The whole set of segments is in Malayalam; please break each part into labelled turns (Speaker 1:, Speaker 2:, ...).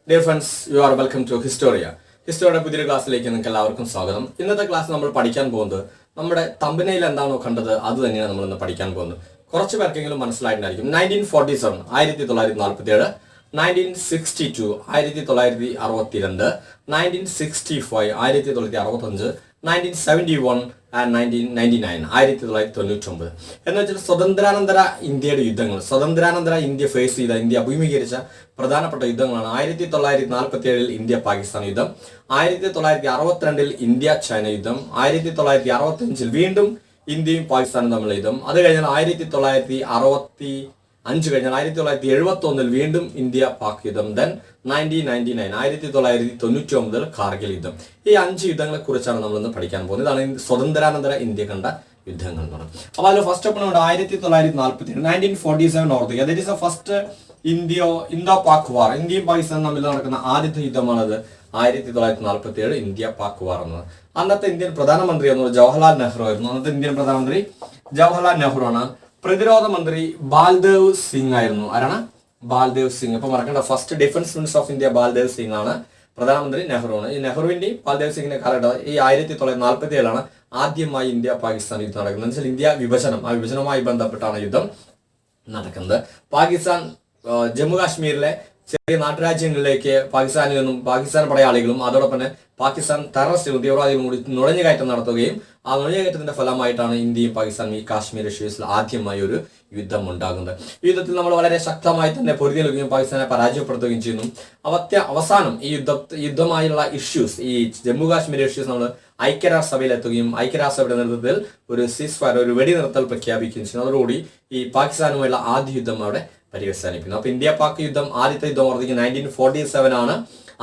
Speaker 1: Dear friends, you are welcome to Historia. ഹിസ്റ്റോറിയുടെ പുതിയൊരു ക്ലാസ്സിലേക്ക് നിങ്ങൾക്ക് എല്ലാവർക്കും സ്വാഗതം. ഇന്നത്തെ ക്ലാസ് നമ്മൾ പഠിക്കാൻ പോകുന്നത് നമ്മുടെ തമ്പനയിൽ എന്താണോ കണ്ടത് അത് തന്നെയാണ് നമ്മൾ ഇന്ന് പഠിക്കാൻ പോകുന്നത്. കുറച്ച് പേർക്കെങ്കിലും മനസ്സിലായിട്ടുണ്ടായിരിക്കും. 1947 1947, 1962 1962, 1965 1965, 1971 and 1999 1999 എന്ന് വെച്ചാൽ സ്വതന്ത്രാനന്തര ഇന്ത്യയുടെ യുദ്ധങ്ങൾ, സ്വതന്ത്രാനന്തര ഇന്ത്യ ഫേസ് ചെയ്ത, ഇന്ത്യ അഭിമുഖീകരിച്ച പ്രധാനപ്പെട്ട യുദ്ധങ്ങളാണ്. 1947 ഇന്ത്യ പാകിസ്ഥാൻ യുദ്ധം, 1962 ഇന്ത്യ ചൈന യുദ്ധം, 1965 വീണ്ടും ഇന്ത്യയും പാകിസ്ഥാനും തമ്മിലുള്ള യുദ്ധം, അത് കഴിഞ്ഞാൽ 1965 കഴിഞ്ഞാൽ 1971 വീണ്ടും ഇന്ത്യ പാക് യുദ്ധം, ദെൻ 1999 1999 കാർഗിൽ യുദ്ധം. ഈ 5 യുദ്ധങ്ങളെ കുറിച്ചാണ് നമ്മൾ ഇന്ന് പഠിക്കാൻ പോകുന്നത്. ഇതാണ് സ്വതന്ത്രാനന്തര ഇന്ത്യ കണ്ട യുദ്ധങ്ങൾ എന്ന് പറയുന്നത്. അപ്പോൾ അതിൽ ഫസ്റ്റ് ഓപ്പൺ 1947 1947 ഓർക്കുക. That is a first Indo Pak war. ഇന്ത്യയും പാകിസ്ഥാനും തമ്മിൽ നടക്കുന്ന ആദ്യത്തെ യുദ്ധമാണത് 1947 ഇന്ത്യ പാക് വാർ എന്നത്. അന്നത്തെ ഇന്ത്യൻ പ്രധാനമന്ത്രി എന്നത് ജവഹർലാൽ നെഹ്റു ആയിരുന്നു. അന്നത്തെ ഇന്ത്യൻ പ്രധാനമന്ത്രി ജവഹർലാൽ നെഹ്റു ആണ്. പ്രതിരോധ മന്ത്രി ബാൽദേവ് സിംഗ് ആയിരുന്നു. ആരാണ്? ബാൽദേവ് സിംഗ്. ഇപ്പൊ മറക്കേണ്ട, first defence minister of India Baldev Singh ആണ്. പ്രധാനമന്ത്രി നെഹ്റു ആണ്. ഈ നെഹ്റുവിന്റെയും ബാൽദേവ് സിംഗിന്റെ കാലഘട്ടം ഈ 1947 ആദ്യമായി ഇന്ത്യ പാകിസ്ഥാൻ യുദ്ധം നടക്കുന്നത്. എന്ന് വെച്ചാൽ ഇന്ത്യ വിഭജനം, ആ വിഭജനവുമായി ബന്ധപ്പെട്ടാണ് യുദ്ധം നടക്കുന്നത്. പാകിസ്ഥാൻ ജമ്മു കാശ്മീരിലെ ചെറിയ നാട്ടുരാജ്യങ്ങളിലേക്ക് പാകിസ്ഥാനിൽ നിന്നും പാകിസ്ഥാൻ പടയാളികളും അതോടൊപ്പം തന്നെ പാകിസ്ഥാൻ ടെററിസ്റ്റുകളും തീവ്രവാദികളും കൂടി നുഴഞ്ഞുകയറ്റം നടത്തുകയും ആ നുഴഞ്ഞുകയറ്റത്തിന്റെ ഫലമായിട്ടാണ് ഇന്ത്യയും പാകിസ്ഥാനും ഈ കാശ്മീർ ഇഷ്യൂസിൽ ആദ്യമായി ഒരു യുദ്ധം ഉണ്ടാകുന്നത്. ഈ യുദ്ധത്തിൽ നമ്മൾ വളരെ ശക്തമായി തന്നെ പൊരുതി നൽകുകയും പാകിസ്ഥാനെ പരാജയപ്പെടുത്തുകയും ചെയ്യുന്നു. അവസാനം ഈ യുദ്ധമായുള്ള ഇഷ്യൂസ്, ഈ ജമ്മു കാശ്മീർ ഇഷ്യൂസ് നമ്മൾ ഐക്യരാഷ്ട്രസഭയിൽ എത്തുകയും ഐക്യരാഷ്ട്രസഭയുടെ നേതൃത്വത്തിൽ ഒരു സീസ് ഫയർ, ഒരു വെടിനിർത്തൽ പ്രഖ്യാപിക്കുകയും ചെയ്യുന്നു. അതോടുകൂടി ഈ പാകിസ്ഥാനുമായുള്ള ആദ്യ യുദ്ധം അവിടെ പര്യവസാനിപ്പിക്കുന്നു. അപ്പൊ ഇന്ത്യ പാക് യുദ്ധം, ആദ്യത്തെ യുദ്ധം ഓർമ്മിക്കുക 1947 ആണ്.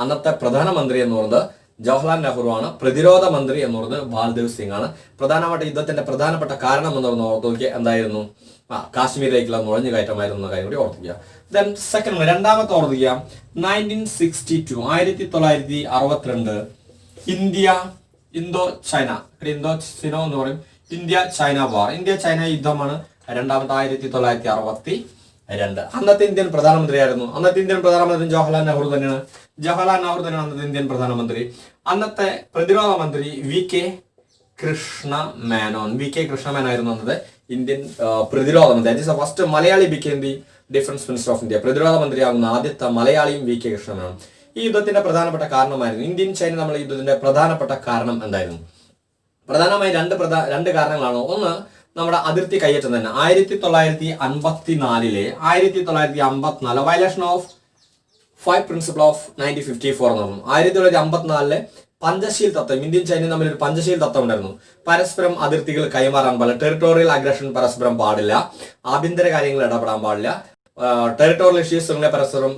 Speaker 1: അന്നത്തെ പ്രധാനമന്ത്രി എന്ന് പറയുന്നത് ജവഹർലാൽ നെഹ്റു ആണ്. പ്രതിരോധ മന്ത്രി എന്ന് പറയുന്നത് ബാൽദേവ് സിംഗ് ആണ്. പ്രധാനപ്പെട്ട യുദ്ധത്തിന്റെ പ്രധാനപ്പെട്ട കാരണം എന്ന് പറയുന്നത് ഓർത്തുവയ്ക്കുക എന്തായിരുന്നു? കാശ്മീരിലേക്കുള്ള നുഴഞ്ഞുകയറ്റമായിരുന്നു എന്ന കാര്യം കൂടി ഓർത്തിക്കുക. ദെൻ സെക്കൻഡ്, രണ്ടാമത്തെ ഓർത്തിക്കുക 1962 1962 ഇന്തോ ചൈന എന്ന് പറയും, ഇന്ത്യ ചൈന വാർ. ഇന്ത്യ ചൈന യുദ്ധമാണ് രണ്ടാമത്തെ 1962. അന്നത്തെ ഇന്ത്യൻ പ്രധാനമന്ത്രി ആയിരുന്നു. അന്നത്തെ ഇന്ത്യൻ പ്രധാനമന്ത്രി ജവഹർലാൽ നെഹ്റു തന്നെയാണ്. അന്നത്തെ ഇന്ത്യൻ പ്രധാനമന്ത്രി. അന്നത്തെ പ്രതിരോധ മന്ത്രി വി കെ കൃഷ്ണമേനോൻ ആയിരുന്നു അന്നത്തെ ഇന്ത്യൻ പ്രതിരോധ മന്ത്രി. That is the first Malayali became the defence minister of India. പ്രതിരോധ മന്ത്രിയാകുന്ന ആദ്യത്തെ മലയാളിയും വി കെ കൃഷ്ണമേനോൻ. ഈ യുദ്ധത്തിന്റെ പ്രധാനപ്പെട്ട കാരണമായിരുന്നു, ഇന്ത്യൻ ചൈന തമ്മിലുള്ള യുദ്ധത്തിന്റെ പ്രധാനപ്പെട്ട കാരണം എന്തായിരുന്നു? പ്രധാനമായി രണ്ട് കാരണങ്ങളാണ്. ഒന്ന്, നമ്മുടെ അതിർത്തി കയ്യേറ്റം തന്നെ. 1954 വയലേഷൻ ഓഫ് 5 പ്രിൻസിപ്പിൾ ഓഫ് 1954 എന്ന് പറഞ്ഞു. 1954 പഞ്ചശീൽ തത്വം, ഇന്ത്യൻ ചൈനയും തമ്മിൽ ഒരു പഞ്ചശീൽ തത്വം ഉണ്ടായിരുന്നു. പരസ്പരം അതിർത്തികൾ കൈമാറാൻ പാടില്ല, ടെറിട്ടോറിയൽ അഗ്രഷൻ പരസ്പരം പാടില്ല, ആഭ്യന്തര കാര്യങ്ങൾ ഇടപെടാൻ പാടില്ല, ടെറിട്ടോറിയൽ ഇഷ്യൂസുകളെ പരസ്പരം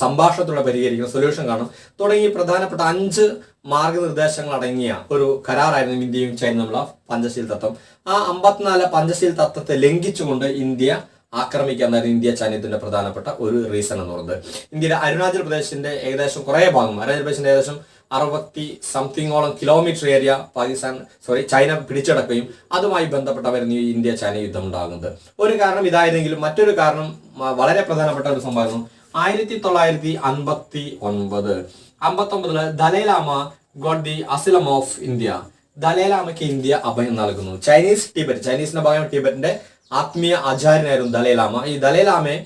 Speaker 1: സംഭാഷണത്തിലൂടെ പരിഹരിക്കുന്ന സൊല്യൂഷൻ കാണും തുടങ്ങി പ്രധാനപ്പെട്ട 5 മാർഗനിർദ്ദേശങ്ങൾ അടങ്ങിയ ഒരു കരാറായിരുന്നു ഇന്ത്യയും ചൈനയും തമ്മിലുള്ള പഞ്ചശീൽ തത്വം. ആ 54 പഞ്ചശീൽ തത്വത്തെ ലംഘിച്ചുകൊണ്ട് ഇന്ത്യ ആക്രമിക്കാന്നായിരുന്നു ഇന്ത്യ ചൈനയുടെ പ്രധാനപ്പെട്ട ഒരു റീസൺ എന്ന് പറയുന്നത്. ഇന്ത്യയിലെ അരുണാചൽ പ്രദേശിന്റെ ഏകദേശം കുറെ ഭാഗം, അരുണാചൽ പ്രദേശിന്റെ ഏകദേശം 60-something കിലോമീറ്റർ ഏരിയ ചൈന പിടിച്ചടക്കുകയും അതുമായി ബന്ധപ്പെട്ടായിരുന്നു ഈ ഇന്ത്യ ചൈന യുദ്ധം ഉണ്ടാകുന്നത്. ഒരു കാരണം ഇതായിരുന്നെങ്കിലും മറ്റൊരു കാരണം വളരെ പ്രധാനപ്പെട്ട ഒരു സംഭവമായിരുന്നു. 1959 Dalai Lama got the asylum of India. ദലൈലാമയ്ക്ക് ഇന്ത്യ അഭയം നൽകുന്നു. ചൈനീസിന്റെ ഭാഗം ടിബറ്റിന്റെ ആത്മീയ ആചാര്യനായിരുന്നു ദലൈലാമ. ഈ ദലൈലാമയെ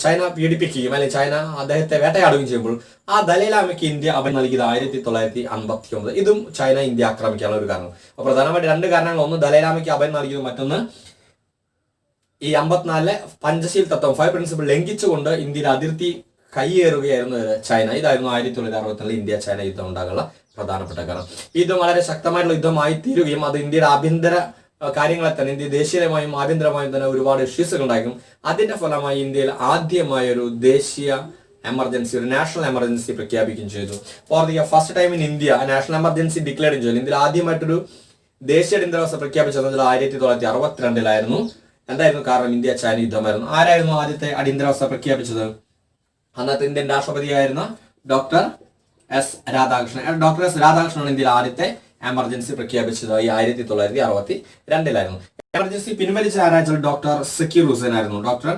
Speaker 1: ചൈന പീഡിപ്പിക്കുകയും അല്ലെങ്കിൽ ചൈന അദ്ദേഹത്തെ വേട്ടയാടുകയും ചെയ്യുമ്പോൾ ആ ദലൈലാമയ്ക്ക് ഇന്ത്യ അഭയം നൽകിയത് 1959. ഇതും ചൈന ഇന്ത്യ ആക്രമിക്കാനുള്ള ഒരു കാരണം. അപ്പൊ പ്രധാനമായിട്ട് 2 കാരണങ്ങൾ. ഒന്ന്, ദലൈലാമയ്ക്ക് അഭയം നൽകിയത്. മറ്റൊന്ന്, ഈ 54 പഞ്ചശീൽ തത്വം 5 പ്രിൻസിപ്പിൾ ലംഘിച്ചുകൊണ്ട് ഇന്ത്യയുടെ അതിർത്തി കൈയേറുകയായിരുന്നു ചൈന. ഇതായിരുന്നു 1964 ഇന്ത്യ ചൈന യുദ്ധം ഉണ്ടാകാനുള്ള പ്രധാനപ്പെട്ട കാരണം. ഈ യുദ്ധം വളരെ ശക്തമായിട്ടുള്ള യുദ്ധമായി തീരുകയും അത് ഇന്ത്യയുടെ ആഭ്യന്തര കാര്യങ്ങളെ തന്നെ, ഇന്ത്യ ദേശീയമായും ആഭ്യന്തരമായും തന്നെ ഒരുപാട് ഇഷ്യൂസുകൾ ഉണ്ടായിരിക്കും. അതിന്റെ ഫലമായി ഇന്ത്യയിൽ ആദ്യമായ ഒരു ദേശീയ എമർജൻസി, ഒരു നാഷണൽ എമർജൻസി പ്രഖ്യാപിക്കുകയും ചെയ്തു. For the first time in India national emergency declare ചെയ്തു. ഇന്ത്യയിൽ ആദ്യമായിട്ടൊരു ദേശീയ അടിയന്തരാവസ്ഥ പ്രഖ്യാപിച്ചത് 1962 എന്തായിരുന്നു കാരണം? ഇന്ത്യ ചൈന യുദ്ധമായിരുന്നു. ആരായിരുന്നു ആദ്യത്തെ അടിയന്തരാവസ്ഥ പ്രഖ്യാപിച്ചത്? അന്നത്തെ ഇന്ത്യൻ രാഷ്ട്രപതിയായിരുന്ന ഡോക്ടർ എസ് രാധാകൃഷ്ണനാണ് ഇന്ത്യയിൽ ആദ്യത്തെ എമർജൻസി പ്രഖ്യാപിച്ചത് 1962. എമർജൻസി പിൻവലിച്ച ആരാച്ചാൽ ഡോക്ടർ സക്കീർ ഹുസൈൻ ആയിരുന്നു. ഡോക്ടർ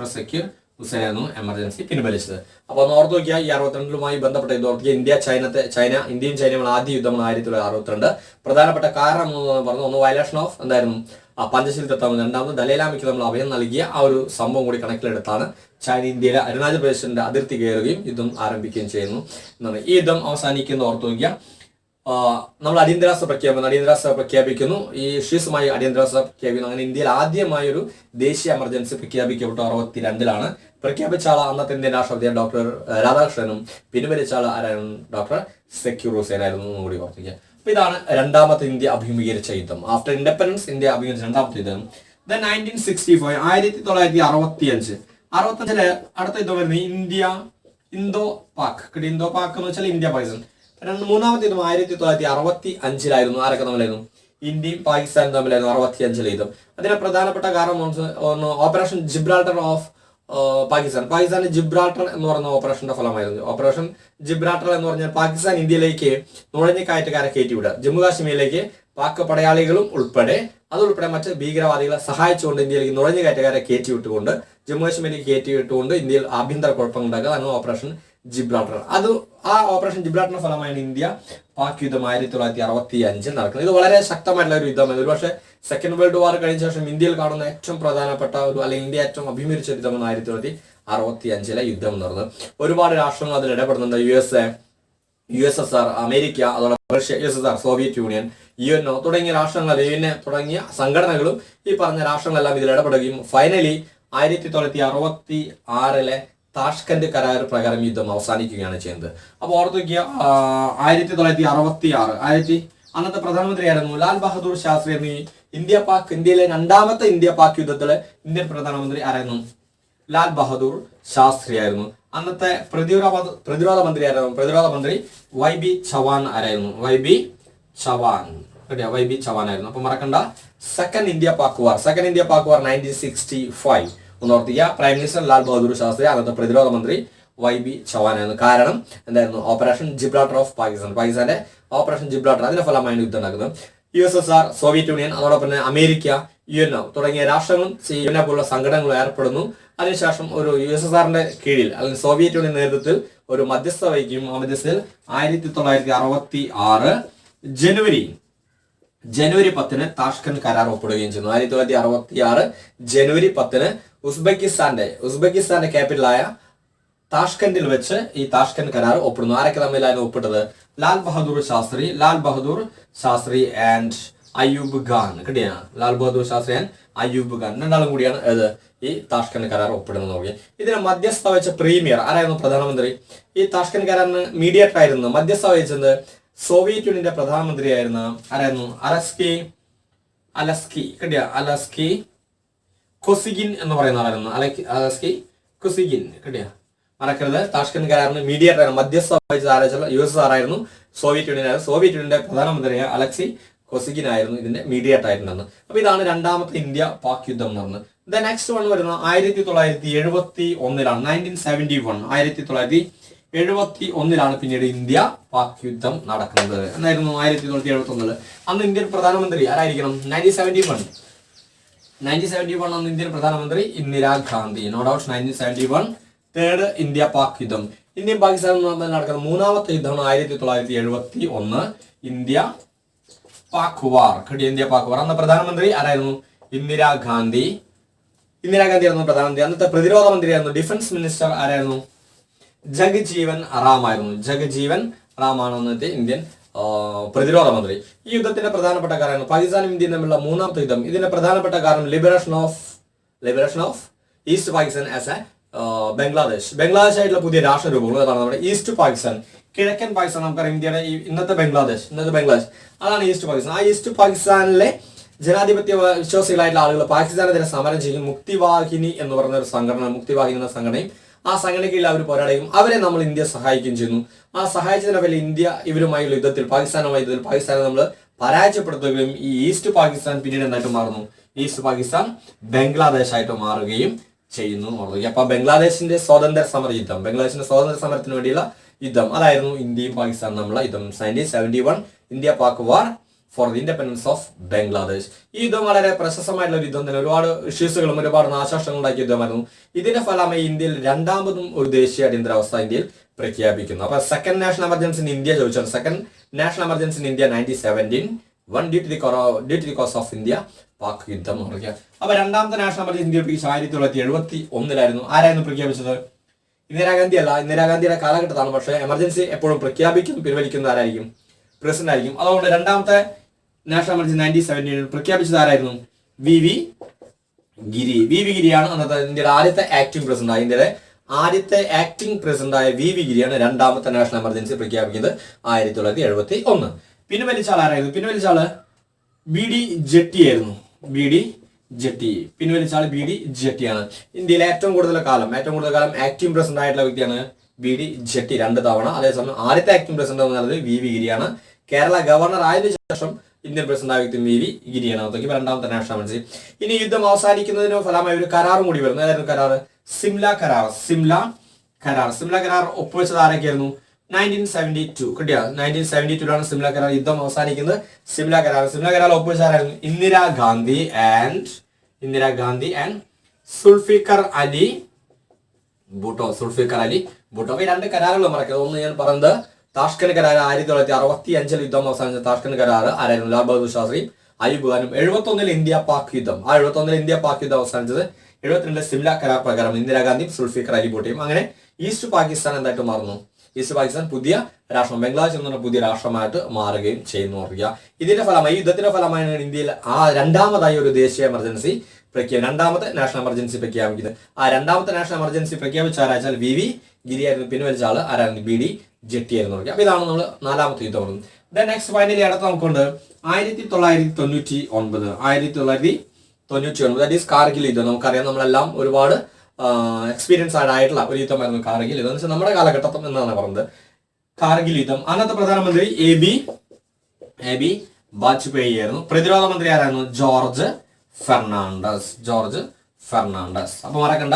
Speaker 1: സക്കീർ ഹുസൈൻ ആയിരുന്നു എമർജൻസി പിൻവലിച്ചത്. അപ്പോൾ ഒന്ന് ഓർത്ത് നോക്കിയാൽ ഈ 62ലുമായി ബന്ധപ്പെട്ട ഇത് ഓർക്കുക. ഇന്ത്യയും ചൈനയും ആദ്യ യുദ്ധമാണ് 1962. പ്രധാനപ്പെട്ട കാരണം എന്ന് പറഞ്ഞു ഒന്ന് വയലേഷൻ ഓഫ് എന്തായിരുന്നു പഞ്ചശീൽ തത്വം, രണ്ടാമത് ദലൈലാമയ്ക്ക് നമ്മൾ അഭയം നൽകിയ ആ ഒരു സംഭവം കൂടി കണക്കിലെടുത്താണ് ചൈന ഇന്ത്യയിലെ അരുണാചൽ പ്രദേശിന്റെ അതിർത്തി കയറുകയും യുദ്ധം ആരംഭിക്കുകയും ചെയ്യുന്നു എന്നാണ്. ഈ യുദ്ധം അവസാനിക്കുന്ന ഓർത്തു നോക്കിയ നമ്മൾ അടിയന്തരാവസ്ഥ പ്രഖ്യാപിക്കുന്നു. ഈ ഷീസുമായി അടിയന്തരാവസ്ഥ പ്രഖ്യാപിക്കുന്നു. അങ്ങനെ ഇന്ത്യയിൽ ആദ്യമായി ഒരു ദേശീയ എമർജൻസി പ്രഖ്യാപിക്കപ്പെട്ടു 62ലാണ്. പ്രഖ്യാപിച്ച ആൾ അന്നത്തെ ഇന്ത്യൻ രാഷ്ട്രപതി ഡോക്ടർ രാധാകൃഷ്ണനും പിൻവലിച്ച ആൾ ആരായിരുന്നു ഡോക്ടർ സക്കീർ ഹുസൈൻ ആയിരുന്നു എന്നും കൂടി ഓർത്തിക്കുക. അപ്പൊ ഇതാണ് രണ്ടാമത്തെ ഇന്ത്യ അഭിമുഖീകരിച്ച യുദ്ധം. ആഫ്റ്റർ ഇൻഡിപെൻഡൻസ് ഇന്ത്യ അഭിമുഖീകരിച്ച രണ്ടാമത്തെ യുദ്ധം. 1965 1965 അടുത്ത യുദ്ധം വരുന്നത് ഇന്തോ പാക് എന്ന് വെച്ചാൽ ഇന്ത്യ പാകിസ്ഥാൻ. മൂന്നാമത്തെ യുദ്ധം 1965 ആരൊക്കെ തമ്മിലായിരുന്നു? ഇന്ത്യയും പാകിസ്ഥാനും തമ്മിലായിരുന്നു 65 യുദ്ധം. അതിന് പ്രധാനപ്പെട്ട കാരണം ഓപ്പറേഷൻ ജിബ്രാൾട്ടർ ഓഫ് പാകിസ്ഥാന് ജിബ്രാൾട്ടർ എന്ന് പറയുന്ന ഓപ്പറേഷന്റെ ഫലമായിരുന്നു. ഓപ്പറേഷൻ ജിബ്രാൾട്ടർ എന്ന് പറഞ്ഞാൽ പാകിസ്ഥാൻ ഇന്ത്യയിലേക്ക് നുഴഞ്ഞുകയറ്റക്കാരെ കയറ്റിവിടുക. ജമ്മു കാശ്മീരിലേക്ക് പാക് പടയാളികളും അതുൾപ്പെടെ മറ്റ് ഭീകരവാദികളെ സഹായിച്ചുകൊണ്ട് ഇന്ത്യയിലേക്ക് നുഴഞ്ഞുകയറ്റക്കാരെ കയറ്റിവിട്ടുകൊണ്ട് ജമ്മു കാശ്മീരിലേക്ക് കയറ്റിവിട്ടുകൊണ്ട് ഇന്ത്യയിൽ ആഭ്യന്തര കുഴപ്പങ്ങൾ ഉണ്ടാക്കുക. അതാണ് ഓപ്പറേഷൻ ജിബ്രാൾട്ടർ. ആ ഓപ്പറേഷൻ ജിബ്രാൾട്ടറിന്റെ ഫലമായാണ് ഇന്ത്യ പാക് യുദ്ധം 1965 നടക്കുന്നത്. ഇത് വളരെ ശക്തമായിട്ടുള്ള ഒരു യുദ്ധമാണ്. ഒരുപക്ഷെ സെക്കൻഡ് വേൾഡ് വാർ കഴിഞ്ഞ ശേഷം ഇന്ത്യയിൽ കാണുന്ന ഏറ്റവും പ്രധാനപ്പെട്ട അല്ലെങ്കിൽ ഇന്ത്യ ഏറ്റവും അഭിമുഖീകരിച്ച യുദ്ധമാണ് 1965 യുദ്ധം എന്ന് പറയുന്നത്. ഒരുപാട് രാഷ്ട്രങ്ങൾ അതിൽ ഇടപെടുന്നുണ്ട്. USSR, അമേരിക്ക, അതുപോലെ Russia, USSR, Soviet union, UNO തുടങ്ങിയ രാഷ്ട്രങ്ങൾ, UN തുടങ്ങിയ സംഘടനകളും ഈ പറഞ്ഞ രാഷ്ട്രങ്ങളെല്ലാം ഇതിൽ ഇടപെടുകയും ഫൈനലി 1966 താഷ്കന്റ് കരാർ പ്രകാരം യുദ്ധം അവസാനിക്കുകയാണ് ചെയ്യുന്നത്. അപ്പോൾ ഓർത്തു വയ്ക്കുക 1966 അന്നത്തെ പ്രധാനമന്ത്രി ആയിരുന്നു ലാൽ ബഹദൂർ ശാസ്ത്രി. ഇന്ത്യയിലെ രണ്ടാമത്തെ ഇന്ത്യ പാക് യുദ്ധത്തിലെ ഇന്ത്യൻ പ്രധാനമന്ത്രി ആരായിരുന്നു? ലാൽ ബഹദൂർ ശാസ്ത്രി ആയിരുന്നു. അന്നത്തെ പ്രതിരോധ മന്ത്രി ആയിരുന്നു? പ്രതിരോധ മന്ത്രി YB ചവാൻ ആരായിരുന്നു? YB ചവാൻ ആയിരുന്നു. അപ്പൊ മറക്കണ്ട, സെക്കൻഡ് ഇന്ത്യ പാക് വാർ 1965 ഒന്നോർത്തിക്കുക. പ്രൈം മിനിസ്റ്റർ ലാൽ ബഹദൂർ ശാസ്ത്രി, അന്നത്തെ പ്രതിരോധ മന്ത്രി YB ചവാൻ ആയിരുന്നു. കാരണം എന്തായിരുന്നു? ഓപ്പറേഷൻ ജിബ്രാൾട്ടർ ഓഫ് പാകിസ്ഥാന്റെ ഓപ്പറേഷൻ ജിബ്രാൾട്ടർ, അതിന്റെ ഫലമായാണ് യുദ്ധം നടക്കുന്നത്. USSR, സോവിയറ്റ് യൂണിയൻ, അതോടൊപ്പം തന്നെ അമേരിക്ക, UNO തുടങ്ങിയ രാഷ്ട്രങ്ങളും UNO പോലുള്ള സംഘടനകൾ ഏർപ്പെടുന്നു. അതിനുശേഷം ഒരു USSRന്റെ കീഴിൽ അല്ലെങ്കിൽ സോവിയറ്റ് യൂണിയൻ നേതൃത്വത്തിൽ ഒരു മധ്യസ്ഥ വഹിക്കും. ആ മധ്യസ്ഥയിൽ 1966 ജനുവരി 10 താഷ്കന്റ് കരാർ ഒപ്പിടുകയും ചെയ്യുന്നു. 1966 ജനുവരി 10 ഉസ്ബെക്കിസ്ഥാന്റെ ക്യാപിറ്റലായ താഷ്കന്റിൽ വെച്ച് ഈ താഷ്കന്റ് കരാർ ഒപ്പിടുന്നു. ആരൊക്കെ തമ്മിലായിരുന്നു ഒപ്പിട്ടത്? ലാൽ ബഹദൂർ ശാസ്ത്രി ആൻഡ് അയ്യൂബ് ഖാൻ. കിട്ടിയാ? ലാൽ ബഹദൂർ ശാസ്ത്രി ആൻഡ് അയ്യൂബ് ഖാൻ രണ്ടാളും കൂടിയാണ് ഈ താഷ്കന്റ് കരാർ ഒപ്പിടുന്നത്. നോക്കി ഇതിന് മധ്യസ്ഥ വെച്ച പ്രീമിയർ ആരായിരുന്നു? പ്രധാനമന്ത്രി. ഈ താഷ്കന്റ് കരാറിന് മീഡിയേറ്റർ ആയിരുന്നു മധ്യസ്ഥ വഹിച്ചത് സോവിയറ്റ് യൂണിയന്റെ പ്രധാനമന്ത്രിയായിരുന്ന ആരായിരുന്നു? അലസ്കി കൊസിഗിൻ എന്ന് പറയുന്ന ആളായിരുന്നു. അലസ്കി കൊസിഗിൻ. കിട്ടിയ? മറക്കരുത്. താഷ്കന്റ് കരാറിന് മീഡിയേറ്റർ ആയിരുന്നു മധ്യസ്ഥ വഹിച്ചത് ആരാച്ചാൽ USSR ആയിരുന്നു, സോവിയറ്റ് യൂണിയൻ ആയിരുന്നു. സോവിയറ്റ് യൂണിയന്റെ പ്രധാനമന്ത്രിയായ അലക്സി കൊസിഗിൻ ആയിരുന്നു ഇതിന്റെ മീഡിയേറ്റർ ആയിട്ടുണ്ടെന്ന്. അപ്പൊ ഇതാണ് രണ്ടാമത്തെ ഇന്ത്യ പാക് യുദ്ധം എന്ന് പറഞ്ഞത്. നെക്സ്റ്റ് വൺ വരുന്നത് 1971 1971 പിന്നീട് ഇന്ത്യ പാക് യുദ്ധം നടക്കുന്നത്. എന്നായിരുന്നു 1971 അന്ന് ഇന്ത്യൻ പ്രധാനമന്ത്രി ആരായിരിക്കണം? 1971 അന്ന് ഇന്ത്യൻ പ്രധാനമന്ത്രി Indira Gandhi. No doubt 1971 third India Pak യുദ്ധം. ഇന്ത്യയും പാകിസ്ഥാനും നടക്കുന്ന മൂന്നാമത്തെ യുദ്ധമാണ് 1971 ഇന്ത്യ പാക് വാർ. ഇന്ത്യ പാക് വാർ. അന്ന് പ്രധാനമന്ത്രി ആരായിരുന്നു? ഇന്ദിരാഗാന്ധി ആയിരുന്നു പ്രധാനമന്ത്രി. അന്നത്തെ പ്രതിരോധ മന്ത്രിയായിരുന്നു, ഡിഫൻസ് മിനിസ്റ്റർ ആരായിരുന്നു? ജഗ്ജീവൻ റാം ആയിരുന്നു. ജഗ്ജീവൻ റാം ആണ് അന്നത്തെ ഇന്ത്യൻ പ്രതിരോധ മന്ത്രി. ഈ യുദ്ധത്തിന്റെ പ്രധാനപ്പെട്ട കാരണം പാകിസ്ഥാനും ഇന്ത്യയും തമ്മിലുള്ള മൂന്നാമത്തെ യുദ്ധം. ഇതിന്റെ പ്രധാനപ്പെട്ട കാരണം liberation of east Pakistan as A Bangladesh ആയിട്ടുള്ള പുതിയ രാഷ്ട്രരൂപങ്ങൾ. അതാണ് നമ്മുടെ ഈസ്റ്റ് പാകിസ്ഥാൻ. കിഴക്കൻ പാകിസ്ഥാൻ നമുക്കറിയാം ഇന്ത്യയുടെ ഇന്നത്തെ ബംഗ്ലാദേശ് അതാണ് ഈസ്റ്റ് പാകിസ്ഥാൻ. ആ ഈസ്റ്റ് പാകിസ്ഥാനിലെ ജനാധിപത്യ വിശ്വാസികളായിട്ടുള്ള ആളുകൾ പാകിസ്ഥാനെതിരെ സമരം ചെയ്യും. മുക്തിവാഹിനി എന്ന് പറയുന്ന ഒരു മുക്തിവാഹിനി എന്ന സംഘടനയും ആ സംഘടനയ്ക്ക് അവർ പോരാടുകയും അവരെ നമ്മൾ ഇന്ത്യ സഹായിക്കുകയും ചെയ്യുന്നു. ആ സഹായിച്ചതിന്റെ പേരിൽ ഇന്ത്യ ഇവരുമായുള്ള യുദ്ധത്തിൽ പാകിസ്ഥാനെ നമ്മൾ പരാജയപ്പെടുത്തുകയും ഈ ഈസ്റ്റ് പാകിസ്ഥാൻ പിന്നീട് എന്തായിട്ട് മാറുന്നു? ഈസ്റ്റ് പാകിസ്ഥാൻ ബംഗ്ലാദേശ് ആയിട്ട് മാറുകയും ചെയ്യുന്നു. അപ്പൊ ബംഗ്ലാദേശിന്റെ സ്വാതന്ത്ര്യ സമരത്തിന് വേണ്ടിയുള്ള യുദ്ധം അതായിരുന്നു ഇന്ത്യയും പാകിസ്ഥാനും തമ്മിലുള്ള യുദ്ധം. 1971 India Pak war. For the independence of Bangladesh. ഈ യുദ്ധം വളരെ പ്രശസ്തമായിട്ടുള്ള ഒരു യുദ്ധം തന്നെ, ഒരുപാട് ഇഷ്യൂസുകളും ഒരുപാട് നാശനഷ്ടങ്ങളും ഉണ്ടാക്കിയ യുദ്ധമായിരുന്നു. ഇതിന്റെ ഫലമായി ഇന്ത്യയിൽ രണ്ടാമതും ഒരു ദേശീയ അടിയന്തരാവസ്ഥ ഇന്ത്യയിൽ പ്രഖ്യാപിക്കുന്നു. അപ്പൊ second national emergency in India ചോദിച്ചാൽ second national emergency in India 1917 one due to the cause of India Pak യുദ്ധം എന്ന് പറയുക. അപ്പൊ രണ്ടാമത്തെ നാഷണൽ എമർജൻസി ഇന്ത്യ 1971 ആരായിരുന്നു പ്രഖ്യാപിച്ചത്? ഇന്ദിരാഗാന്ധി അല്ല. ഇന്ദിരാഗാന്ധിയുടെ കാലഘട്ടത്താണ്. പക്ഷേ എമർജൻസി എപ്പോഴും പിൻവലിക്കുന്ന ആരായിരിക്കും? പ്രസിഡന്റ് ആയിരിക്കും. അതുകൊണ്ട് രണ്ടാമത്തെ നാഷണൽ എമർജൻസി 1917 പ്രഖ്യാപിച്ചത് ആരായിരുന്നു? വി വി ഗിരിയാണ് അന്നത്തെ ഇന്ത്യയുടെ ആദ്യത്തെ ആക്ടിംഗ് പ്രസിഡന്റ്. ഇന്ത്യയുടെ ആദ്യത്തെ ആക്ടിംഗ് പ്രസിഡന്റായ വി വി ഗിരിയാണ് രണ്ടാമത്തെ നാഷണൽ എമർജൻസി പ്രഖ്യാപിക്കുന്നത് 1971. പിൻവലിച്ച ആൾ ആരായിരുന്നു? പിൻവലിച്ച ആള് ബി ഡി ജെട്ടി ആയിരുന്നു. പിൻവലിച്ച ആൾ ബി ഡി ജെട്ടിയാണ്. ഇന്ത്യയിലെ ഏറ്റവും കൂടുതൽ കാലം ആക്ടിംഗ് പ്രസിഡന്റ് ആയിട്ടുള്ള വ്യക്തിയാണ് ബി ഡി ജെട്ടി 2 തവണ. അതേസമയം ആദ്യത്തെ ആക്ടിംഗ് പ്രസിഡന്റ് എന്ന് പറയുന്നത് വി വി ഗിരിയാണ്. കേരള ഗവർണർ ആയതിനു ശേഷം ഇന്ത്യൻ പ്രസിഡന്റ് ആയ വ്യക്തി വി വി ഗിരിയാണ്. അതൊക്കെ രണ്ടാമത്തെ നാഷണൽ എമർജൻസി. ഇനി യുദ്ധം അവസാനിക്കുന്നതിന് ഫലമായി ഒരു കരാറും കൂടി വരുന്നു. ഏതായിരുന്നു കരാർ? സിംല കരാർ ഒപ്പുവെച്ചത് ആരൊക്കെയായിരുന്നു? 1972 കിട്ടിയ 1972 സിംല കരാർ യുദ്ധം അവസാനിക്കുന്നത്. സിംല കരാർ ഒപ്പുവെച്ച ആരായിരുന്നു? ഇന്ദിരാഗാന്ധി ആൻഡ് സുൽഫിക്കർ അലി ഭൂട്ടോ. ഈ 2 കരാറുകൾ മറക്കരുത്. ഒന്ന് ഞാൻ പറഞ്ഞത് താഷ്കന്റ് കരാർ 1965 യുദ്ധം അവസാനിച്ച താഷ്കന്റ് കരാർ ആരായിരുന്നു? ലാൽ ബഹദൂർ ശാസ്ത്രിയും അയൂബ് ഖാനും. 71 ഇന്ത്യ പാക് യുദ്ധം. 71 ഇന്ത്യ പാക് യുദ്ധം അവസാനിച്ചത്. 72 സിംല കരാർ പ്രകാരം ഇന്ദിരാഗാന്ധിയും സുൽഫിക്കർ അലി ഭൂട്ടയും. അങ്ങനെ ഈസ്റ്റ് പാകിസ്ഥാൻ എന്തായിട്ട് മാറുന്നു? ഈസ്റ്റ് പാകിസ്ഥാൻ പുതിയ രാഷ്ട്രം, ബംഗ്ലാദേശ് എന്ന പുതിയ രാഷ്ട്രമായിട്ട് മാറുകയും ചെയ്യുന്നു. ഓർക്കുക, ഇതിന്റെ ഫലമായി യുദ്ധത്തിന്റെ ഫലമായാണ് ഇന്ത്യയിൽ രണ്ടാമതായി ഒരു ദേശീയ എമർജൻസി രണ്ടാമത്തെ നാഷണൽ എമർജൻസി പ്രഖ്യാപിക്കുന്നത്. രണ്ടാമത്തെ നാഷണൽ എമർജൻസി പ്രഖ്യാപിച്ച ആരാച്ചാൽ വി വി ഗിരിയായിരുന്നു. പിൻവലിച്ച ആള് ആരായിരുന്നു? ബി ഡി ജെട്ടി ആയിരുന്നു. അപ്പൊ ഇതാണ് നമ്മൾ 4ാമത്തെ യുദ്ധം. നെക്സ്റ്റ് ഫൈനലി അടുത്ത് നമുക്കുണ്ട് 1999 ദാറ്റ് ഈസ് കാർഗിൽ യുദ്ധം. നമുക്കറിയാം, നമ്മളെല്ലാം ഒരുപാട് എക്സ്പീരിയൻസ് ആയിട്ടുള്ള ഒരു യുദ്ധമായിരുന്നു കാർഗിൽ യുദ്ധം. എന്ന് വെച്ചാൽ നമ്മുടെ കാലഘട്ടം എന്നാണ് പറയുന്നത്. കാർഗിൽ യുദ്ധം. അന്നത്തെ പ്രധാനമന്ത്രി എ ബി വാജ്പേയി ആയിരുന്നു. പ്രതിരോധ മന്ത്രി ആരായിരുന്നു? ജോർജ് ഫെർണാണ്ടസ്. അപ്പൊ മറക്കണ്ട,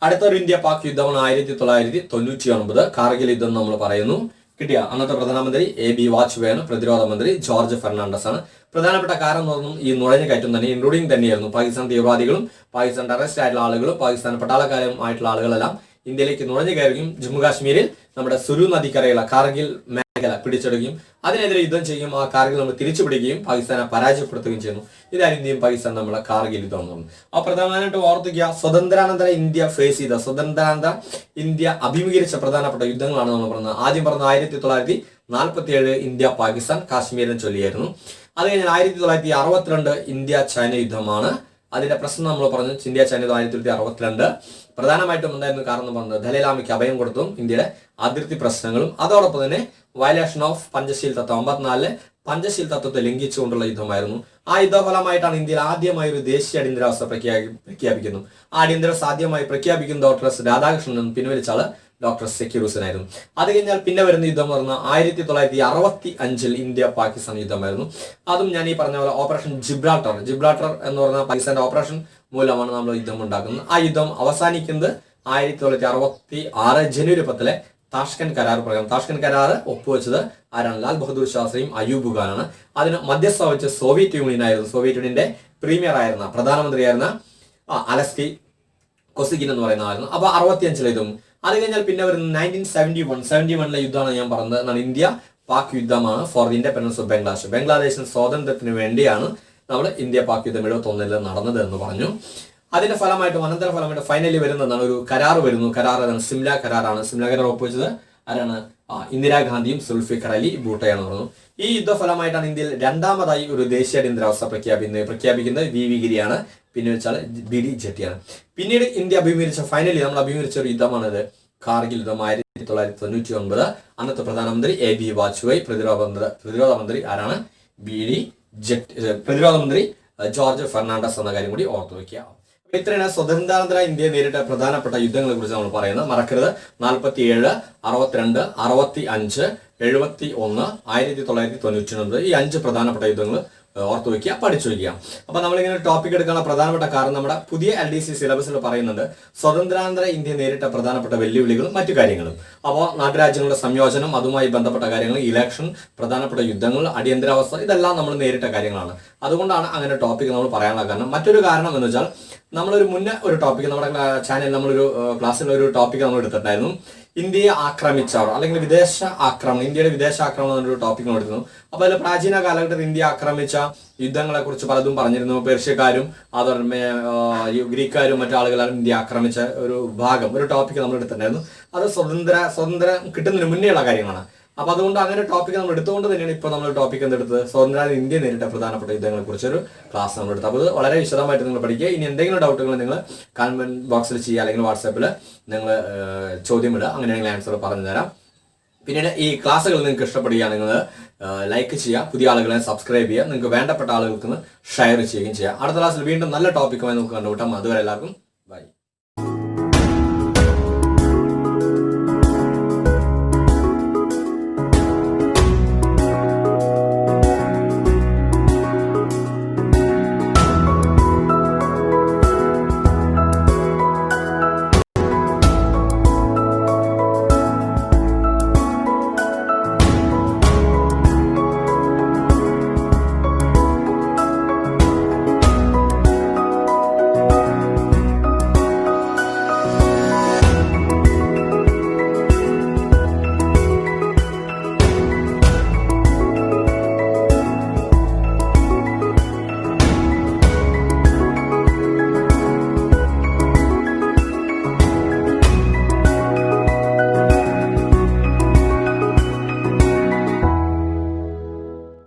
Speaker 1: അടുത്തൊരു ഇന്ത്യ പാക് യുദ്ധമാണ് 1999 കാർഗിൽ യുദ്ധം നമ്മൾ പറയുന്നു. കിട്ടിയ അന്നത്തെ പ്രധാനമന്ത്രി എ ബി വാജ്പേയി ആണ്. പ്രതിരോധ മന്ത്രി ജോർജ് ഫെർണാണ്ടസ് ആണ്. പ്രധാനപ്പെട്ട കാരണം എന്ന് പറഞ്ഞാൽ ഈ നുഴഞ്ഞു കയറ്റം തന്നെ, ഇൻക്ലൂഡിംഗ് തന്നെയായിരുന്നു. പാകിസ്ഥാൻ തീവ്രവാദികളും പാകിസ്ഥാൻ ടെററിസ്റ്റ് ആയിട്ടുള്ള ആളുകളും പാകിസ്ഥാൻ പട്ടാളക്കാരും ആയിട്ടുള്ള ആളുകളെല്ലാം ഇന്ത്യയിലേക്ക് നുഴഞ്ഞു കയറുകയും ജമ്മു കാശ്മീരിൽ നമ്മുടെ സുരു നദിക്കരയുള്ള കാർഗിൽ മേഖല പിടിച്ചെടുക്കുകയും അതിനെതിരെ യുദ്ധം ചെയ്യും. ആ കാർഗിൽ നമ്മൾ തിരിച്ചു പിടിക്കുകയും പാകിസ്ഥാനെ പരാജയപ്പെടുത്തുകയും ചെയ്യുന്നു. ഇതാണ് ഇന്ത്യയും പാകിസ്ഥാൻ നമ്മളെ കാർഗിൽ യുദ്ധം എന്ന് പറയുന്നത്. ആ പ്രധാനമായിട്ട് ഓർത്തിക്കുക, സ്വതന്ത്രാനന്തര ഇന്ത്യ അഭിമുഖീകരിച്ച പ്രധാനപ്പെട്ട യുദ്ധങ്ങളാണ് നമ്മൾ പറഞ്ഞത്. ആദ്യം പറഞ്ഞ 1947 ഇന്ത്യ പാകിസ്ഥാൻ കാശ്മീരിനെ ചൊല്ലിയായിരുന്നു. അത് കഴിഞ്ഞാൽ 1962 ഇന്ത്യ ചൈന യുദ്ധമാണ്. അതിന്റെ പ്രശ്നം നമ്മൾ പറഞ്ഞു. ഇന്ത്യ ചൈന 1962 പ്രധാനമായിട്ടും എന്തായിരുന്നു കാരണം പറഞ്ഞത്? ദലൈലാമയ്ക്ക് അഭയം കൊടുത്തും ഇന്ത്യയുടെ അതിർത്തി പ്രശ്നങ്ങളും അതോടൊപ്പം തന്നെ വയലേഷൻ ഓഫ് പഞ്ചശീൽ തത്വം 54 പഞ്ചശീൽ തത്വത്തെ ലംഘിച്ചുകൊണ്ടുള്ള യുദ്ധമായിരുന്നു. ആ യുദ്ധഫലമായിട്ടാണ് ഇന്ത്യയിൽ ആദ്യമായി ഒരു ദേശീയ അടിയന്തരാവസ്ഥ പ്രഖ്യാപിക്കുന്നു. ആ അടിയന്തരാവസ്ഥ ആദ്യമായി പ്രഖ്യാപിക്കുന്ന ഡോക്ടർ രാധാകൃഷ്ണൻ, പിൻവലിച്ച ആള് ഡോക്ടർ സക്കീർ ഹുസൈനായിരുന്നു. അത് കഴിഞ്ഞാൽ പിന്നെ വരുന്ന യുദ്ധം പറഞ്ഞ 1965 ഇന്ത്യ പാകിസ്ഥാൻ യുദ്ധമായിരുന്നു. അതും ഞാൻ ഈ പറഞ്ഞ പോലെ ഓപ്പറേഷൻ ജിബ്രാൾട്ടർ എന്ന് പറഞ്ഞ പാകിസ്ഥാന്റെ ഓപ്പറേഷൻ മൂലമാണ് നമ്മൾ യുദ്ധം ഉണ്ടാക്കുന്നത്. ആ യുദ്ധം അവസാനിക്കുന്നത് 1966 ജനുവരി 10 താഷ്കന്റ് കരാർ പ്രകാരം. താഷ്കന്റ് കരാർ ഒപ്പുവെച്ചത് ആരാണ്? ലാൽ ബഹദൂർ ശാസ്ത്രിയും അയൂബ് ഖാനാണ്. അതിന് മധ്യസ്ഥ വെച്ച് സോവിയറ്റ് യൂണിയൻ ആയിരുന്നു. സോവിയറ്റ് യൂണിയന്റെ പ്രീമിയർ ആയിരുന്ന പ്രധാനമന്ത്രിയായിരുന്ന അലസ്കി കൊസിഗിൻ എന്ന് പറയുന്ന ആയിരുന്നു. അപ്പൊ 65 ഇതും. അത് കഴിഞ്ഞാൽ പിന്നെ വരുന്നത് 1971 യുദ്ധമാണ് ഞാൻ പറഞ്ഞത്. എന്നാണ് ഇന്ത്യ പാക് യുദ്ധമാണ് ഫോർ ദി ഇൻഡിപെൻഡൻസ് ഓഫ് ബംഗ്ലാദേശിന് സ്വാതന്ത്ര്യത്തിന് വേണ്ടിയാണ് നമ്മൾ ഇന്ത്യ പാക് യുദ്ധം 71 നടന്നത് എന്ന് പറഞ്ഞു. അതിന്റെ ഫലമായിട്ട് അനന്തരഫലമായിട്ട് ഫൈനലി വരുന്നതാണ് ഒരു കരാർ വരുന്നു. കരാർ സിംല കരാറാണ്. സിംല കരാർ ഒപ്പുവെച്ചത് ആരാണ്? ഇന്ദിരാഗാന്ധിയും സുൽഫിക്കർ അലി ഭൂട്ടയാണ് പറഞ്ഞു. ഈ യുദ്ധഫലമായിട്ടാണ് ഇന്ത്യയിൽ രണ്ടാമതായി ഒരു ദേശീയ അടിയന്തരാവസ്ഥ പ്രഖ്യാപിക്കുന്നത് വി വി ഗിരിയാണ്. പിന്നെ വെച്ചാൽ ബി ഡി ജെട്ടിയാണ്. പിന്നീട് ഇന്ത്യ നമ്മൾ അഭിമുഖീകരിച്ച ഒരു യുദ്ധമാണിത് കാർഗിൽ യുദ്ധം 1999. അന്നത്തെ പ്രധാനമന്ത്രി എ ബി വാജ്പേയി, പ്രതിരോധ മന്ത്രി ആരാണ്? പ്രതിരോധ മന്ത്രി ജോർജ് ഫെർണാണ്ടസ് എന്ന കാര്യം കൂടി ഓർത്തു വയ്ക്കുക. ഇത്രയാണ് സ്വതന്ത്രാനന്തര ഇന്ത്യ നേരിട്ട പ്രധാനപ്പെട്ട യുദ്ധങ്ങളെ കുറിച്ച് നമ്മൾ പറയുന്നത്. മറക്കരുത്, 47, 62, 65, 71, 1999 ഈ 5 പ്രധാനപ്പെട്ട യുദ്ധങ്ങൾ ഓർത്ത് വയ്ക്കുക, പഠിച്ചു വയ്ക്കുക. അപ്പോൾ നമ്മളിങ്ങനെ ടോപ്പിക് എടുക്കാനുള്ള പ്രധാനപ്പെട്ട കാരണം നമ്മുടെ പുതിയ LDC സിലബസിൽ പറയുന്നുണ്ട് സ്വതന്ത്രാനന്തര ഇന്ത്യ നേരിട്ട പ്രധാനപ്പെട്ട വെല്ലുവിളികളും മറ്റു കാര്യങ്ങളും. അപ്പോൾ നാട്ടുരാജ്യങ്ങളുടെ സംയോജനം, അതുമായി ബന്ധപ്പെട്ട കാര്യങ്ങൾ, ഇലക്ഷൻ, പ്രധാനപ്പെട്ട യുദ്ധങ്ങൾ, അടിയന്തരാവസ്ഥ, ഇതെല്ലാം നമ്മൾ നേരിട്ട കാര്യങ്ങളാണ്. അതുകൊണ്ടാണ് അങ്ങനെ ടോപ്പിക് നമ്മൾ പറയാനുള്ള കാരണം. മറ്റൊരു കാരണം എന്ന് വെച്ചാൽ നമ്മളൊരു മുന്നേ ഒരു ടോപ്പിക് നമ്മുടെ ചാനലിൽ നമ്മളൊരു ക്ലാസ്സിൽ ഒരു ടോപ്പിക് നമ്മൾ എടുത്തിട്ടുണ്ടായിരുന്നു. ഇന്ത്യയെ ആക്രമിച്ചവർ അല്ലെങ്കിൽ വിദേശ ആക്രമണം, ഇന്ത്യയുടെ വിദേശ ആക്രമണം എന്നൊരു ടോപ്പിക് എടുത്തിരുന്നു. അപ്പോൾ അതിൽ പ്രാചീന കാലഘട്ടത്തിൽ ഇന്ത്യ ആക്രമിച്ച യുദ്ധങ്ങളെ കുറിച്ച് പലതും പറഞ്ഞിരുന്നു. പേർഷ്യക്കാരും അതുപോലെ ഗ്രീക്കാരും മറ്റാളുകളാലും ഇന്ത്യ ആക്രമിച്ച ഒരു ഭാഗം, ഒരു ടോപ്പിക് നമ്മൾ എടുത്തിട്ടുണ്ടായിരുന്നു. അത് സ്വതന്ത്രം കിട്ടുന്നതിന് മുന്നേയുള്ള കാര്യങ്ങളാണ്. അപ്പൊ അതുകൊണ്ട് അങ്ങനെ ടോപ്പിക് നമ്മൾ എടുത്തുകൊണ്ട് തന്നെയാണ് ഇപ്പോൾ നമ്മൾ ടോപ്പിക് എന്തെടുത്തത്, സ്വതന്ത്രാനന്തര ഇന്ത്യ നേരിട്ട പ്രധാനപ്പെട്ട യുദ്ധങ്ങളെ കുറിച്ചൊരു ക്ലാസ് നമ്മൾ എടുത്തത്. അപ്പോൾ അത് വളരെ വിശദമായിട്ട് നിങ്ങൾ പഠിക്കുക. ഇനി എന്തെങ്കിലും ഡൗട്ടുകൾ നിങ്ങൾ കമന്റ് ബോക്സിൽ ചെയ്യുക, അല്ലെങ്കിൽ വാട്സാപ്പിൽ നിങ്ങൾ ചോദ്യം ഇടുക, അങ്ങനെയാണെങ്കിൽ ആൻസർ പറഞ്ഞു തരാം. പിന്നീട് ഈ ക്ലാസ്സുകൾ നിങ്ങൾക്ക് ഇഷ്ടപ്പെടുകയാണെങ്കിൽ ലൈക്ക് ചെയ്യുക, പുതിയ ആളുകളെ സബ്സ്ക്രൈബ് ചെയ്യുക, നിങ്ങൾക്ക് വേണ്ടപ്പെട്ട ആളുകൾക്ക് ഷെയർ ചെയ്യുകയും ചെയ്യുക. അടുത്ത ക്ലാസ്സിൽ വീണ്ടും നല്ല ടോപ്പിക്കുമായി നമുക്ക് കണ്ടുമുട്ടാം. അതുവരെ എല്ലാവർക്കും